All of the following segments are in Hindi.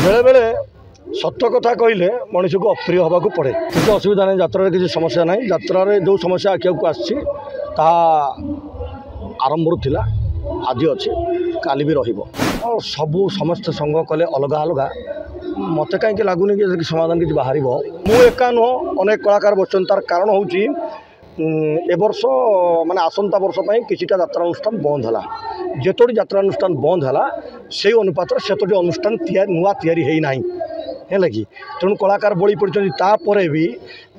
बेले बेले सत कथा कहले मनीष को अप्रिय हवा को पड़े। किसी असुविधा नहीं, यात्रा किसी समस्या नहीं। यात्रा जो समस्या आखिया को आरंभ थिला आज अच्छे काली भी रहिबो। और सबू समस्त संघ कले अलग अलग मत कहीं लगुनि कि समाधान किसी बाहर मु एका नुह अनेक कलाकार बच्चन। तार कारण हूँ ए वर्ष माने आसंता वर्ष किसीटा यात्रानुष्ठान बंद है। जेतोटी यात्रानुष्ठान बंद है से अनुपात सेतोटी अनुष्ठान नुआ तैयारी है ना है कि तेणु कलाकार बड़ी पड़ते तापर भी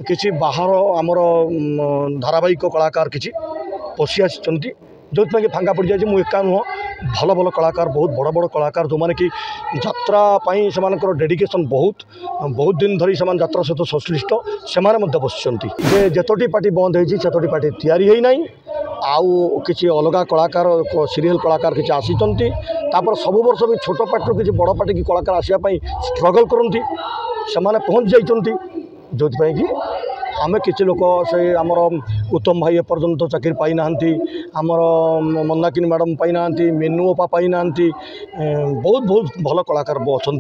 किसी बाहर आमर धारावाहिक कलाकार किसी पशि आसी जो कि फांका पड़ जाए। मुझे एका नुह भल भल कलाकार बहुत बड़ बड़ कलाकार जो मैंने कि यात्रापाई से डेडिकेशन बहुत दिन धरी से यात्रा सहित संश्लिष्ट से बस जेतोटी पार्टी बंद होती पार्टी तैयारी है ना। आउ किसी अलग कलाकार सीरियल कलाकार किसी आसी सब वर्ष भी छोट पार्टी किसी बड़ पार्टी की कलाकार आसापी स्ट्रगल करती से पहुँच जाती जो कि आमे किसी लोक से आमर उत्तम भाई एपर्यंत चाकरी पाई ना, आमर मंदाकिनी मैडम पाई ना, मेनू अपा पाई ना, बहुत बहुत भल कलाकार अच्छा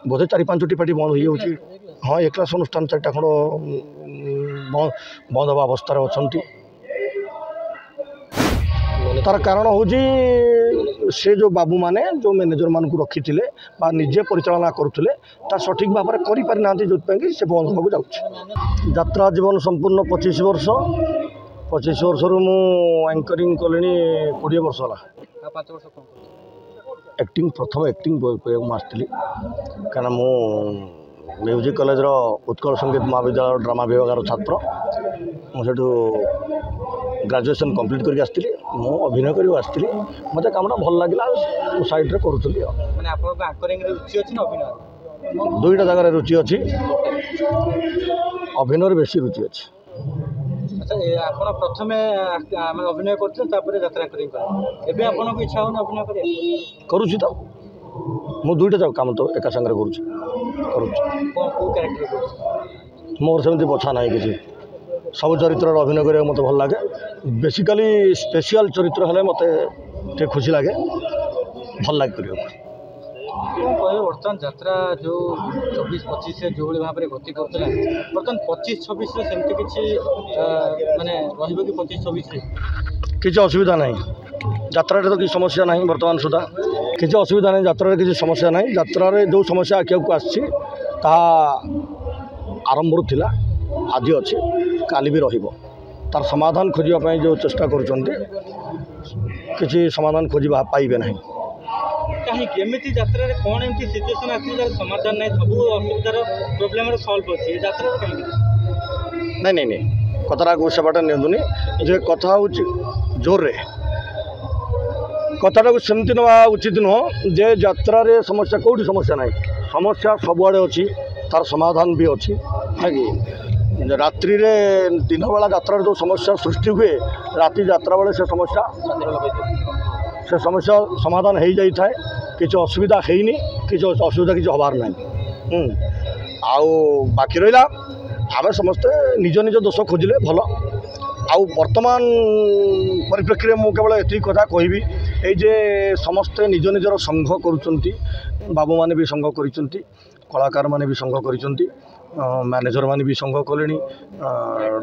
बोधे 4-5टी पार्टी बंद हो जाऊँगी। हाँ एक क्लास अनुष्ठान 4टा खंड बंद हवा अवस्था अच्छा। तार कारण हूँ से जो बाबू माने जो मैनेजर मान को रखी थे निजे परिचालना करुले सठिक भाव में करना जो से बंद होगा जाऊँ। यात्रा जीवन संपूर्ण 25 वर्ष 25 वर्ष मु एंकरिंग कले 20 वर्ष है। एक्टिंग प्रथम एक्टिंग आसती क्या मु म्यूजिक कॉलेज उत्कल संगीत महाविद्यालय ड्रामा विभाग छात्र मुझे ग्रेजुएशन कंप्लीट करके आसती मु अभिनय कर आसती मत कमटा भल लगे साइड करूँ। दुईटा जगह रुचि अच्छी अभिनय बेसी रुचि अच्छी। अच्छा आप प्रथम अभिनय करते इच्छा हो अभिनय करुँच तो मु दुईटा जगह कम तो एका संगे मोर सेमती बछा ना कि सब चरित्र अभिनय करा मत भल लगे। बेसिकाली स्पेशल चरित्र हेल्ले मत खुशी लगे भल लगे कर। बर्तमान यात्रा जो 24-25 से जो भाव में गति करते बर्तमान 25-26 सेमती किसी माने रही कि 25-26 किसी असुविधा नहीं। यात्रा तो किसी समस्या नहीं बर्तमान सुधा किसी असुविधा नहीं। यात्रा किसी समस्या नहीं। यात्रा जो समस्या आखिया को आरंभ थिला आज अच्छे काली भी रहिबो। तार समाधान खोजापी जो चेष्टा करुँच किसी समाधान खोजा पाइबे नहीं। कहीं यात्रा कौन एमती सिचुएशन आसी समाधान नहीं सब असुविधार प्रोब्लेम सॉल्व अच्छी यात्रा कहीं नहीं नहीं नहीं कथा को से बाटे निंतुनि जे कथा हूँ जोर रे कथाटा को सेमती ना उचित नुह जे यात्रा रे समस्या कौटी समस्या नहीं समस्या सबुआड़े अच्छी तार समाधान भी अच्छी है कि रात्रि रे दिन बेला यात्रा जो समस्या सृष्टि हुए राति यात्रा बेले से समस्या समाधान हो जाए था किसी असुविधा है किसी असुविधा किसी हबार ना। आउ बाकी रहा आम समस्ते निज निज दोष खोजिले भल। आउ वर्तमान परिप्रेक्षी में केवल एति कथा कहबी ये समस्ते निज निजर संघ करुँच बाबू मैंने भी संघ कर कलाकार मैंने भी संघ कर मैनेजर मैंने भी संघ कले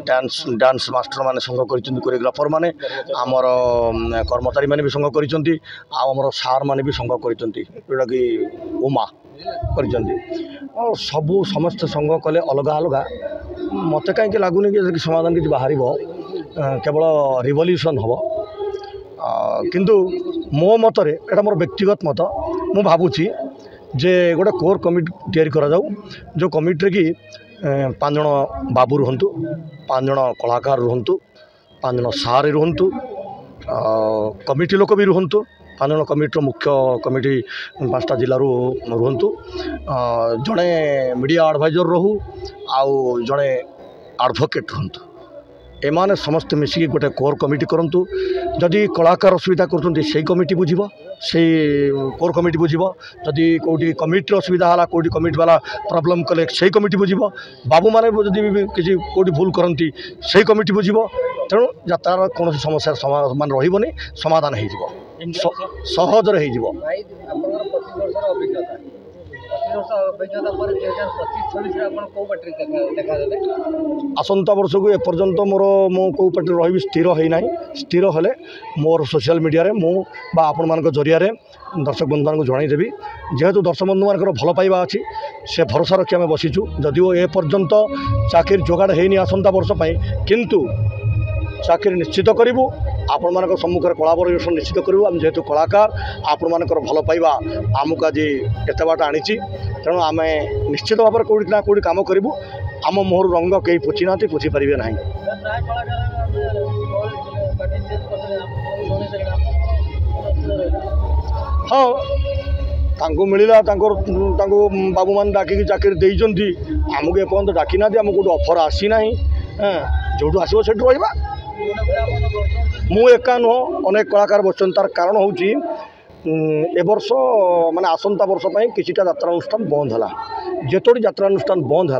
डांस मास्टर मैंने संघ कर कोरियोग्राफर मैंने आमर कर्मचारी मैंने भी संघ कर सार मैंने भी संघ कर जोटा कि उमा कर सबू समस्त संघ कले अलग अलग मत कहीं लगुनि कि समाधान किसी बाहर केवल रिवल्यूशन हम किंतु मो मतरे एटा मोर व्यक्तिगत मत मु भावुची जे गोटे कोर कमिटी तैयारी करा जाऊ जो कमिटी की 5 जन बाबू रुहंतु 5 जन कलाकार रुहंतु 5 जन सार रुहंतु कमिटी लोक भी रुहंतु 5 जन कमिटी मुख्य कमिटी 5टा जिलू रुहंतु जड़े मीडिया एडवाइजर रहू आउ जड़े एडवोकेट रुहंतु एमाने समस्त मिसिकी गोटे कोर कमिटी करंतु जदि कलाकार असुविधा कर कमिटी बुझीब से कोर कमिटी बुझीब जदि कौटी कमिटी असुविधा है कौटी कमिटी वाला प्रॉब्लम कले से कमिटी बुझीब बाबू माने जदि किसी कौटी भूल करती से कमिटी बुझीब तेणु यात्रार कौन समस्या मान रही समाधान हो सहजरे हो वर्ष अभिज्ञता पर 2025-26 आप कौ पार्टी देखा आसंता वर्ष को एपर्यंत मोर मो कौ पार्टी रही स्थिर होना स्थिर हेले मोर सोशल मीडिया रे मु बा आपण मान जरिया दर्शक बंधु मान जनईदेवी जेहेतु दर्शक बंधु मान भल पाइबा अच्छी से भरोसा रखी आम बसीचु जदिओ ए पर्यंत चाकरी जोगाड़ होनी आसंता वर्ष किंतु चाकरी निश्चित करूँ आपण मान सम्मुखें कोलाबोरेसन निश्चित करूँ आम जेहेतु कलाकार आपण मान भल पाइबा आमको आज एत बाट आनी तेणु आम निश्चित भाव में कौटी ना कौटी कम करूँ आम मोहर रंग कहीं पोछि ना पोछि पारे ना हाँ तांको मिलला बाबू मान डाकिकी चाकरी देइचंती आमको एपर्यंत डाकी ना आम गोटे ऑफर आसी ना जो आसो से रहा मु एका नुह अनेक कलाकार बच्चन तार कारण हूँ ए वर्ष माने आसंता वर्ष किछिटा यात्रा अनुष्ठान बंद है जेतोटी यात्रा अनुष्ठान बंद है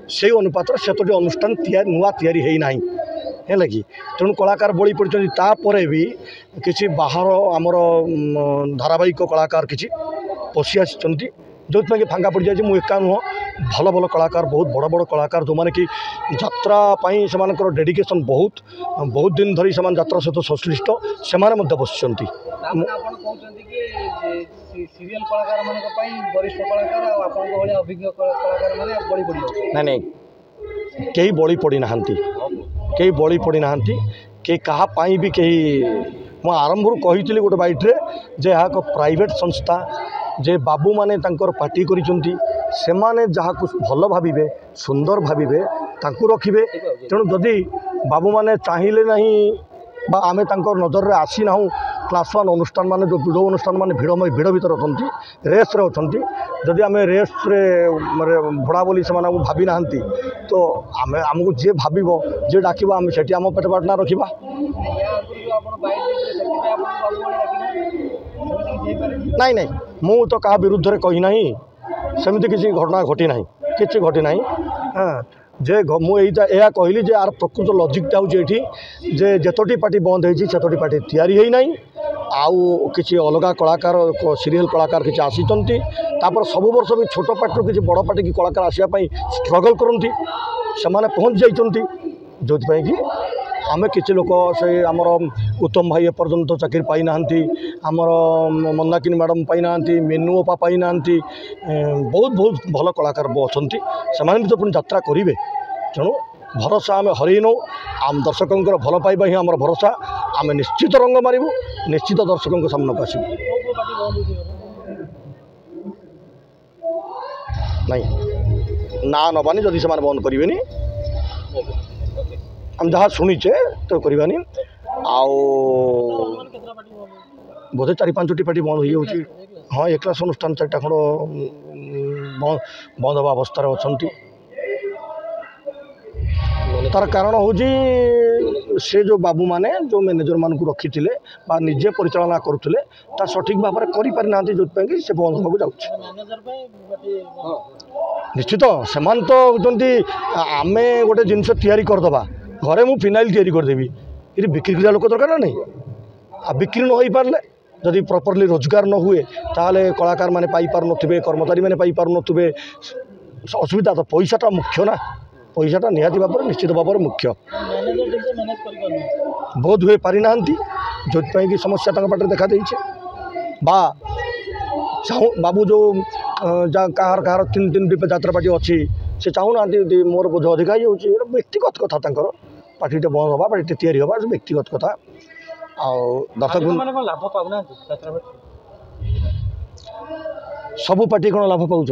से अनुपात सेतोटी अनुष्ठान नुआ तैयारी है ना है कि तेणु कलाकार बड़ी पड़ते तापर भी किसी बाहर आमर धारावाहिक कलाकार किसी पशि आसी जो फांका पड़ जाए मुझे एका नुह भल भल कलाकार बहुत बड़ बड़ कलाकार जो मैंने कि यात्रापाई से डेडिकेशन बहुत बहुत दिन धरी से यात्रा सहित संश्लिष्ट से बस कई बड़ी पड़ी ना कई बड़ी पड़ी ना कई कहापाई भी कहीं मु आरंभ कही गोटे बाइट्रे जे यहाँ एक प्राइवेट संस्था जे बाबू माने तांकर पार्टी करिसंती से माने जहाँ कुछ भल भाविबे सुंदर भाविबे तांकु रखिबे तेणु जदि बाबू माने चाहिए नहीं बा आमे तांकर नजर रे आसी ना क्लास 1 अनुष्ठान माने जो भिड अनुष्ठान माने भिड़ भीतर अछंती रेस रे अछंती जदि आमे रेस रे माने भड़ा बोली से माने भाबी नाहंती तो आमे हमको जे भाबिबो जे डाकिबो आमे सेठी आम पेट पाटना रखिबा नहीं नहीं मु तो कहा विरुद्ध रे कही नहीं सेमती किसी घटना घटी ना कि घटी ना हाँ जे मुझे कहली जे आर प्रकृत लजिकटा हूँ जे जतोटी पार्टी बंद होती पार्टी तैयारी है ना आउ किसी अलग कलाकार सीरियल कलाकार किसी आसीचंती तापर सब वर्ष भी छोट पार्टी किसी बड़ पार्टी की कलाकार आसापी स्ट्रगल करती से पहुँच जाइंट जो कि आम किसी लोक से आमर उत्तम भाई एपर्यंत चाकरी पाई ना आमर मंदाकिनी मैडम पाई ना मेनू अपा पाई ना बहुत बहुत भल कलाकार अच्छा से भी तो पुणी यात्रा करेंगे तेणु भरोसा आम हरईनौ आम दर्शकों भल पाइबा ही आम भरोसा आम निश्चित रंग मारू निश्चित दर्शकों सामने को आसू नहीं ना नबानी जदि से बंद करेंगे हम जहाँ शुणीचे तो करवानी आउ बोधे 4-5टी पार्टी बंद हो जाऊँगी हाँ एक क्लास अनुष्ठान 4टा खंड बंद हवा अवस्था अच्छा तार कारण हूँ से जो बाबू माने जो मैनेजर मान को रखी थे निजे परिचालना करुले सठिक भाव में करना जो से बंद होगा निश्चित से तो आम गोटे जिनस तैयारी करदे घरे मु फिनाइल तैयारी करदेवी ये बिक्री करा लोक दरकार ना नहीं आ बिक्री न हो पारे जदि प्रॉपर्ली रोजगार न हुए ताले कलाकार माने पाई पार नथिबे कर्मचारी माने पाई पार नथिबे असुविधा तो पैसाटा मुख्य ना पैसाटा निहाती भाव निश्चित भाव में मुख्य बहुत हुए पारि ना जो कि समस्या पाटे देखा देइछे बा चाहूँ बाबू जो कहार कहार 3 यात्रा पार्टी अच्छी से चाहूना मोर बोझ अधिका ही व्यक्तिगत कथा पार्टी बंद हवा पार्टी तैयारी हवा व्यक्तिगत कथा दर्शक लाभ पाऊना सबू पार्टी कौन लाभ पाँच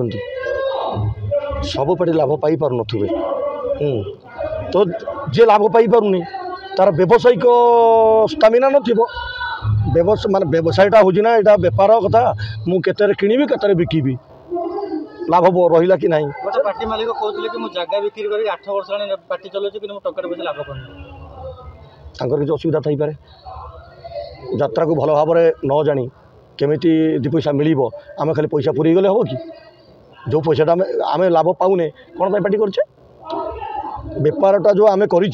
सबू पार्टी लाभ पाई पार नथिबे तो जे लाभ पाई पारुनी तार व्यावसायिक स्टामिना नथिबो माने व्यवसायटा हूँ ना यहाँ बेपार कथा मुझे किणी के बिकिबी लाभ रहा कि नहीं गोटे पार्टी मालिक कहते कि मुझे जगह बिक्री कर 8 वर्ष पार्टी चलाऊँ कि टकर पैसा लाभ पाऊँ किसी असुविधा थी पारे यात्रा को भल भाव में न जानी केमिति 2 पैसा मिल आम खाली पैसा पूरी गले हम कि जो पैसाटा आम लाभ पाऊने कौन पार्टी करे बेपारटा जो आम करे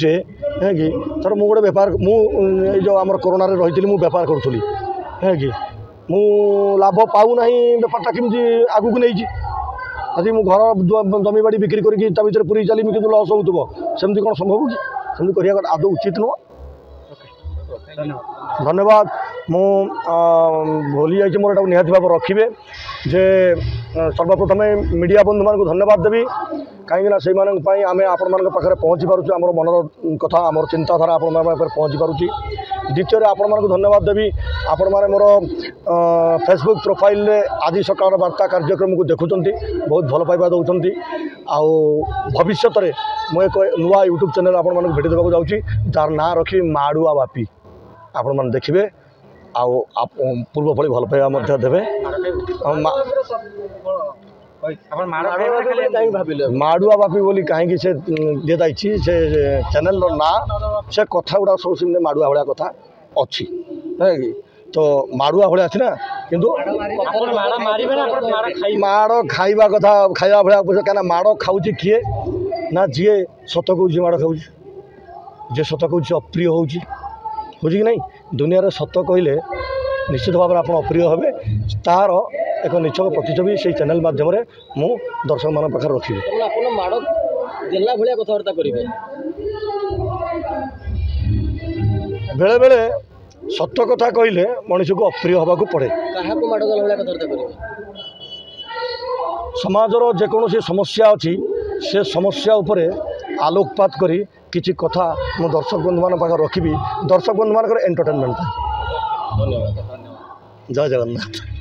है कि थर मु गोटे बेपार जो आम कोरोना रही मु बेपार करूँ है कि मु लाभ पाऊना बेपारटा केमती आगू नहीं आदि मु घर जमी बाड़ी बिक्री करके ता भीतर पूरी चली कि लस होउतबो सेमती कोन संभव कि सेमती करिया आदौ उचित नुह। धन्यवाद मु भूली जाइए मोर एटा निहाती भाव रखिए जे सर्वप्रथम मीडिया बंधु मान धन्यवाद देवी कहीं से आम आपण मान पाखे पहुँची पार्छ आम मनर कथा आम चिंताधारा आपण मान पहुँची पार्ची। द्वितीय आपण मान धन्यवाद देवी आपण मैंने मोर फेसबुक प्रोफाइल आज सकाल वार्ता कार्यक्रम को देखुंट बहुत भल पाइबा दौरान भविष्य में मुझे एक नुआ यूट्यूब चैनल आपण मानक भेटी देवाक जाऊँगी जार ना रखी माड़ुआ बापी आपण मैंने देखिए पूर्व भली भल पाइबा देवे। माड़ुआ बापी बोली कहीं से दिए जाइए से चैनल ना से कथा गुड़ा सब से माड़ुआ भाया कथा अच्छी है कि तो माड़ुआ भाया अच्छी ना किंतु माड़ खाइबा कथा खाइबा भाया कहीं माड़ खाऊँ किए ना जी सत कौच माड़ खाऊँ जी सत कौच अप्रिय हो बुझी कि नहीं दुनिया सत कहले निश्चित भाव में आप अप्रिय हे तार एक निचक प्रतिच्छवि से चैनल माध्यम मु दर्शक मान पाखे रखी बेले बेले सत कथा कहले मनुष्य को अप्रिय हवा को पड़े। समाजर जेकोसी समस्या अच्छी से समस्या उपरे आलोकपात करी किसी कथा मु दर्शक बंधु मान पाखे रखी दर्शक बंधु मान एंटरटेनमेंट। जय जगन्नाथ।